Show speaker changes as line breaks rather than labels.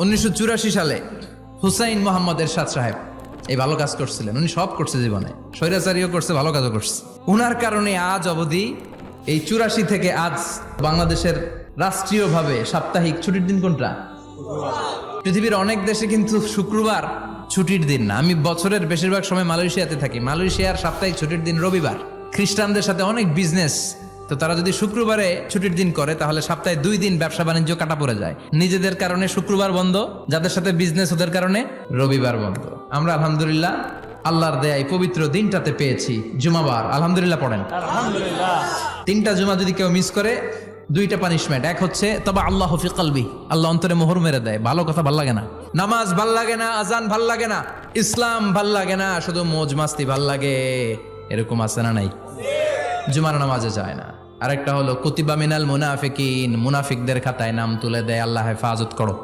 1984 সালে হুসাইন মোহাম্মদ এরশাদ সাহেব এই ভালো কাজ করছিলেন। উনি সব করছে জীবনে, স্বৈরাচারীও করছে, ভালো কাজও করছে। উনার কারণে আজ অবধি এই 84 থেকে আজ বাংলাদেশের রাষ্ট্রীয়ভাবে সাপ্তাহিক ছুটির দিন কোনটা? পৃথিবীর অনেক দেশে কিন্তু শুক্রবার ছুটির দিন না। আমি বছরের বেশিরভাগ সময় মালয়েশিয়াতে থাকি। মালয়েশিয়ার সাপ্তাহিক ছুটির দিন রবিবার। খ্রিস্টানদের সাথে অনেক বিজনেস, তো তারা যদি শুক্রবারে ছুটির দিন করে তাহলে সপ্তাহে 2 দিন ব্যবসা বাণিজ্য কাটা পড়ে যায়। নিজেদের কারণে শুক্রবার বন্ধ, যাদের সাথে বিজনেস ওদের কারণে রবিবার বন্ধ। আমরা আলহামদুলিল্লাহ আল্লাহর দেয়ায় পবিত্র দিনটাতে পেয়েছি জুমাবার। আলহামদুলিল্লাহ পড়েন
আলহামদুলিল্লাহ।
3টা জুমা যদি কেউ মিস করে 2টা পানিশমেন্ট। এক হচ্ছে তবে আল্লাহ ফি কলবি, আল্লাহ অন্তরে মোহর মেরে দেয়, ভালো কথা ভাল লাগে না, নামাজ ভাল লাগে না, আজান ভাল লাগে না, ইসলাম ভাল লাগে না, শুধু মৌজ মাস্তি ভাল লাগে। এরকম আছে না নাই? জুমার নামাজে যায় না। আরেকটা হলো কুতিবা মিনাল মুনাফিকিন, মুনাফিকদের খাতায় নাম তুলে দেয়, আল্লাহ হেফাজত করো।